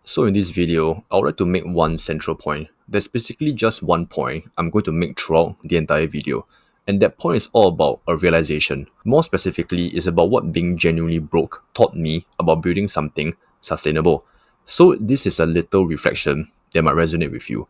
So in this video, I would like to make one central point. There's basically just one point I'm going to make throughout the entire video. And that point is all about a realization. More specifically, is about what being genuinely broke taught me about building something sustainable. So this is a little reflection that might resonate with you.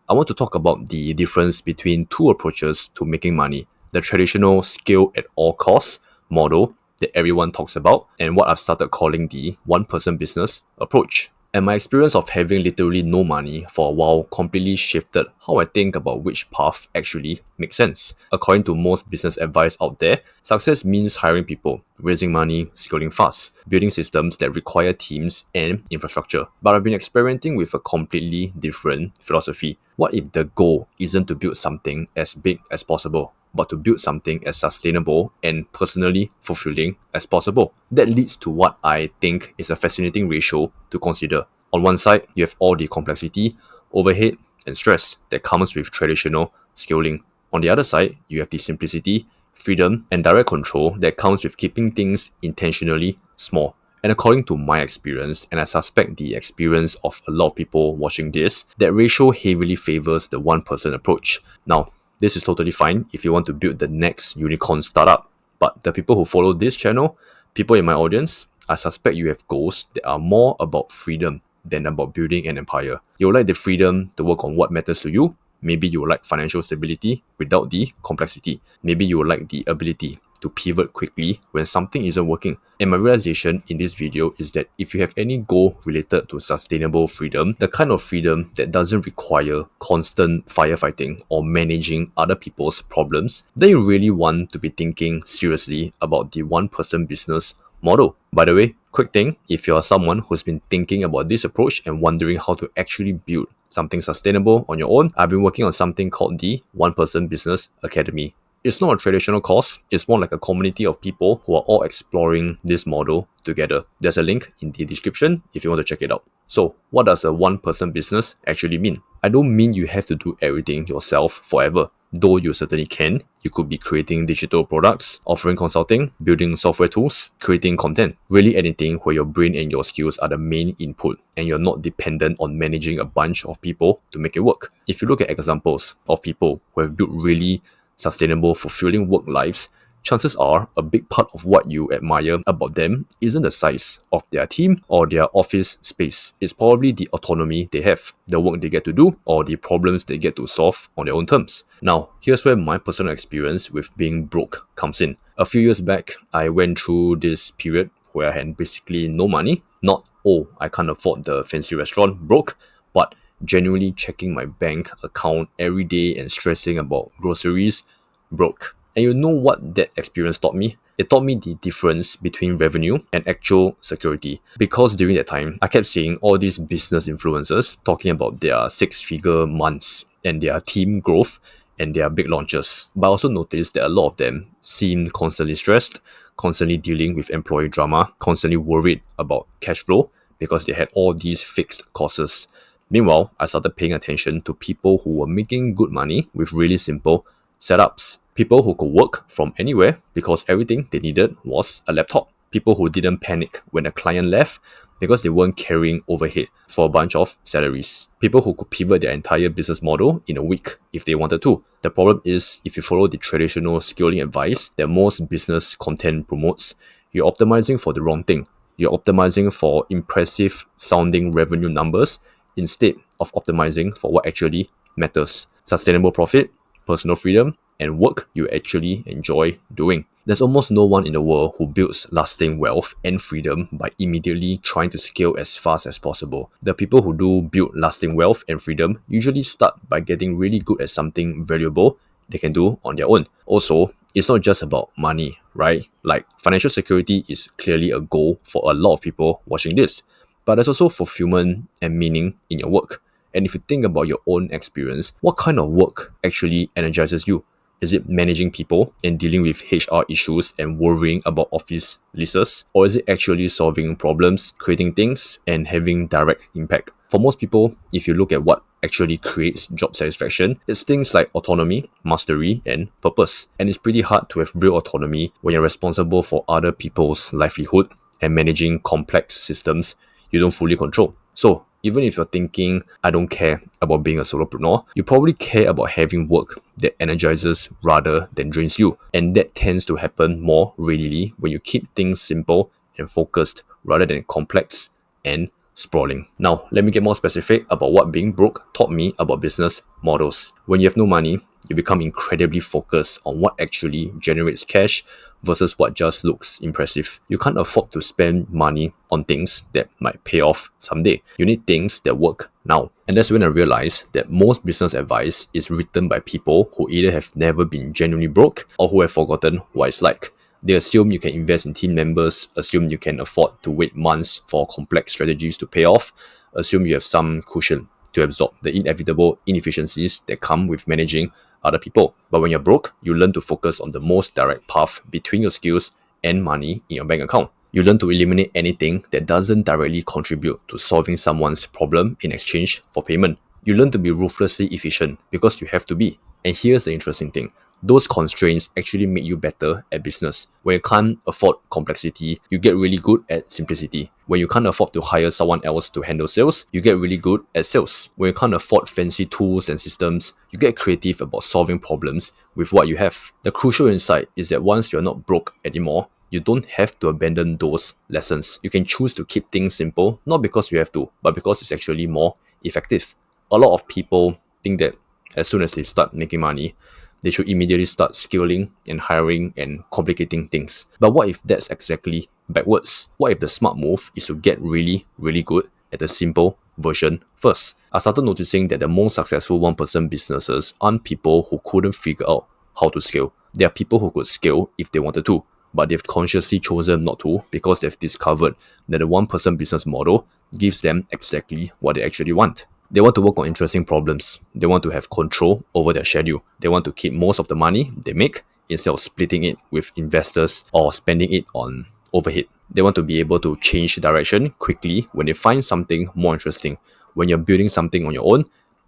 I want to talk about the difference between two approaches to making money. The traditional scale at all costs model that everyone talks about, and what I've started calling the one person business approach. And my experience of having literally no money for a while completely shifted how I think about which path actually makes sense. According to most business advice out there, success means hiring people, raising money, scaling fast, building systems that require teams and infrastructure. But I've been experimenting with a completely different philosophy. What if the goal isn't to build something as big as possible, but to build something as sustainable and personally fulfilling as possible? That leads to what I think is a fascinating ratio to consider. On one side, you have all the complexity, overhead, and stress that comes with traditional scaling. On the other side, you have the simplicity, freedom, and direct control that comes with keeping things intentionally small. And according to my experience, and I suspect the experience of a lot of people watching this, that ratio heavily favors the one person approach. Now, this is totally fine if you want to build the next unicorn startup. But the people who follow this channel, people in my audience, I suspect you have goals that are more about freedom than about building an empire. You'll like the freedom to work on what matters to you. Maybe you will like financial stability without the complexity. Maybe you will like the ability to pivot quickly when something isn't working. And my realization in this video is that if you have any goal related to sustainable freedom, the kind of freedom that doesn't require constant firefighting or managing other people's problems, then you really want to be thinking seriously about the one person business model. By the way, quick thing, if you're someone who's been thinking about this approach and wondering how to actually build something sustainable on your own, I've been working on something called the One Person Business Academy. It's not a traditional course, it's more like a community of people who are all exploring this model together. There's a link in the description if you want to check it out. So, what does a one person business actually mean? I don't mean you have to do everything yourself forever, though you certainly can. You could be creating digital products, offering consulting, building software tools, creating content, really anything where your brain and your skills are the main input and you're not dependent on managing a bunch of people to make it work. If you look at examples of people who have built really sustainable, fulfilling work lives, chances are a big part of what you admire about them isn't the size of their team or their office space. It's probably the autonomy they have, the work they get to do, or the problems they get to solve on their own terms. Now, here's where my personal experience with being broke comes in. A few years back, I went through this period where I had basically no money. Not, oh, I can't afford the fancy restaurant, broke, but genuinely checking my bank account every day and stressing about groceries, broke. And you know what that experience taught me? It taught me the difference between revenue and actual security. Because during that time, I kept seeing all these business influencers talking about their six-figure months and their team growth and their big launches. But I also noticed that a lot of them seemed constantly stressed, constantly dealing with employee drama, constantly worried about cash flow because they had all these fixed costs. Meanwhile, I started paying attention to people who were making good money with really simple setups. People who could work from anywhere because everything they needed was a laptop. People who didn't panic when a client left because they weren't carrying overhead for a bunch of salaries. People who could pivot their entire business model in a week if they wanted to. The problem is, if you follow the traditional scaling advice that most business content promotes, you're optimizing for the wrong thing. You're optimizing for impressive sounding revenue numbers instead of optimizing for what actually matters: sustainable profit, personal freedom, and work you actually enjoy doing. There's almost no one in the world who builds lasting wealth and freedom by immediately trying to scale as fast as possible. The people who do build lasting wealth and freedom usually start by getting really good at something valuable they can do on their own. Also, it's not just about money, right? Like, financial security is clearly a goal for a lot of people watching this. But there's also fulfillment and meaning in your work. And if you think about your own experience, what kind of work actually energizes you? Is it managing people and dealing with HR issues and worrying about office leases? Or is it actually solving problems, creating things, and having direct impact? For most people, if you look at what actually creates job satisfaction, it's things like autonomy, mastery, and purpose. And it's pretty hard to have real autonomy when you're responsible for other people's livelihood and managing complex systems you don't fully control. So, Even if you're thinking, I don't care about being a solopreneur, you probably care about having work that energizes rather than drains you. And that tends to happen more readily when you keep things simple and focused rather than complex and sprawling. Now, let me get more specific about what being broke taught me about business models. When you have no money, you become incredibly focused on what actually generates cash versus what just looks impressive. You can't afford to spend money on things that might pay off someday. You need things that work now. And that's when I realized that most business advice is written by people who either have never been genuinely broke or who have forgotten what it's like. They assume you can invest in team members, assume you can afford to wait months for complex strategies to pay off, assume you have some cushion to absorb the inevitable inefficiencies that come with managing other people. But when you're broke, you learn to focus on the most direct path between your skills and money in your bank account. You learn to eliminate anything that doesn't directly contribute to solving someone's problem in exchange for payment. You learn to be ruthlessly efficient because you have to be. And here's the interesting thing. Those constraints actually make you better at business. When you can't afford complexity, you get really good at simplicity. When you can't afford to hire someone else to handle sales, you get really good at sales. When you can't afford fancy tools and systems, you get creative about solving problems with what you have. The crucial insight is that once you're not broke anymore, you don't have to abandon those lessons. You can choose to keep things simple, not because you have to, but because it's actually more effective. A lot of people think that as soon as they start making money, they should immediately start scaling and hiring and complicating things. But what if that's exactly backwards? What if the smart move is to get really, really good at the simple version first? I started noticing that the most successful 1% businesses aren't people who couldn't figure out how to scale. They are people who could scale if they wanted to, but they've consciously chosen not to because they've discovered that the 1% business model gives them exactly what they actually want. They want to work on interesting problems. They want to have control over their schedule. They want to keep most of the money they make instead of splitting it with investors or spending it on overhead. They want to be able to change direction quickly when they find something more interesting. When you're building something on your own,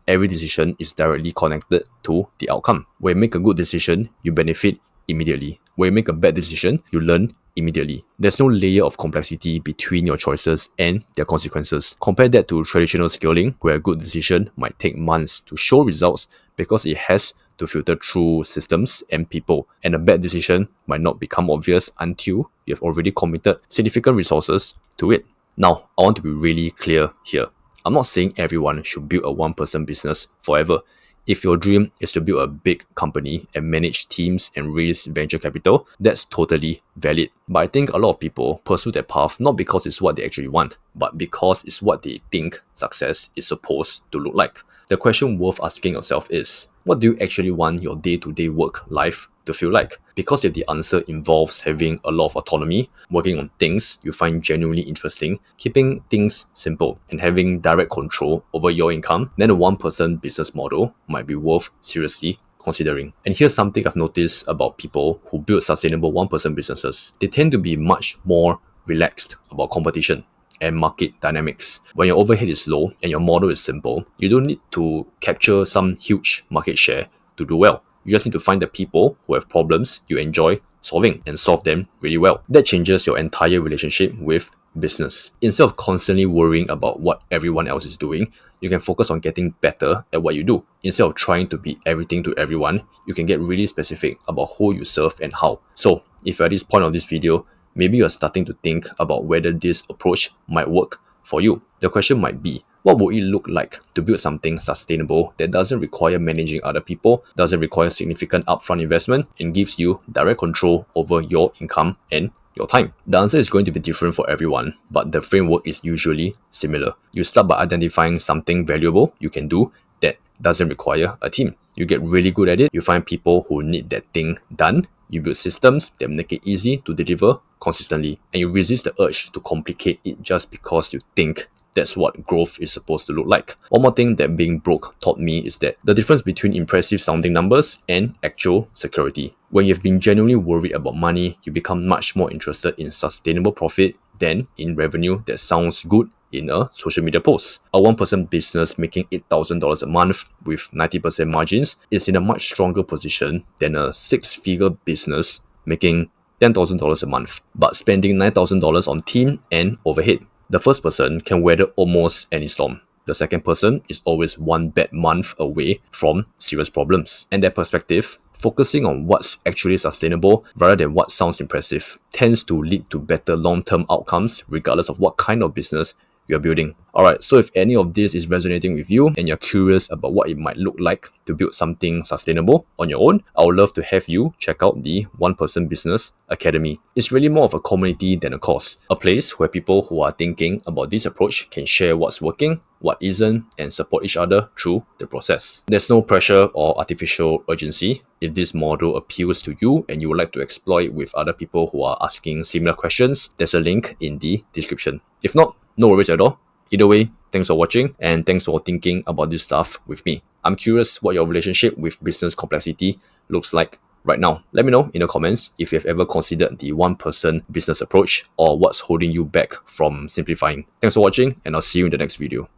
every decision is directly connected to the outcome. When you make a good decision, you benefit immediately. When you make a bad decision, you learn immediately. There's no layer of complexity between your choices and their consequences. Compare that to traditional scaling, where a good decision might take months to show results because it has to filter through systems and people, and a bad decision might not become obvious until you have already committed significant resources to it. Now, I want to be really clear here. I'm not saying everyone should build a 1% business forever. If your dream is to build a big company and manage teams and raise venture capital, that's totally valid. But I think a lot of people pursue that path not because it's what they actually want, but because it's what they think success is supposed to look like. The question worth asking yourself is, what do you actually want your day-to-day work life to feel like? Because if the answer involves having a lot of autonomy, working on things you find genuinely interesting, keeping things simple, and having direct control over your income, then a 1% business model might be worth seriously considering. And here's something I've noticed about people who build sustainable 1% businesses. They tend to be much more relaxed about competition and market dynamics. When your overhead is low and your model is simple, you don't need to capture some huge market share to do well. You just need to find the people who have problems you enjoy solving and solve them really well. That changes your entire relationship with business. Instead of constantly worrying about what everyone else is doing, you can focus on getting better at what you do. Instead of trying to be everything to everyone, you can get really specific about who you serve and how. So, if you're at this point of this video, maybe you're starting to think about whether this approach might work for you. The question might be, what would it look like to build something sustainable that doesn't require managing other people, doesn't require significant upfront investment, and gives you direct control over your income and your time? The answer is going to be different for everyone, but the framework is usually similar. You start by identifying something valuable you can do that doesn't require a team. You get really good at it, you find people who need that thing done, you build systems that make it easy to deliver consistently, and you resist the urge to complicate it just because you think that's what growth is supposed to look like. One more thing that being broke taught me is that the difference between impressive sounding numbers and actual security. When you've been genuinely worried about money, you become much more interested in sustainable profit than in revenue that sounds good in a social media post. A 1% business making $8,000 a month with 90% margins is in a much stronger position than a 6-figure business making $10,000 a month, but spending $9,000 on team and overhead. The first person can weather almost any storm. The second person is always one bad month away from serious problems. And their perspective, focusing on what's actually sustainable rather than what sounds impressive, tends to lead to better long-term outcomes regardless of what kind of business you're building. Alright, so if any of this is resonating with you and you're curious about what it might look like to build something sustainable on your own, I would love to have you check out the One Person Business Academy. It's really more of a community than a course, a place where people who are thinking about this approach can share what's working, what isn't, and support each other through the process. There's no pressure or artificial urgency. If this model appeals to you and you would like to explore it with other people who are asking similar questions, there's a link in the description. If not, no worries at all. Either way, thanks for watching and thanks for thinking about this stuff with me. I'm curious what your relationship with business complexity looks like right now. Let me know in the comments if you've ever considered the one-person business approach or what's holding you back from simplifying. Thanks for watching and I'll see you in the next video.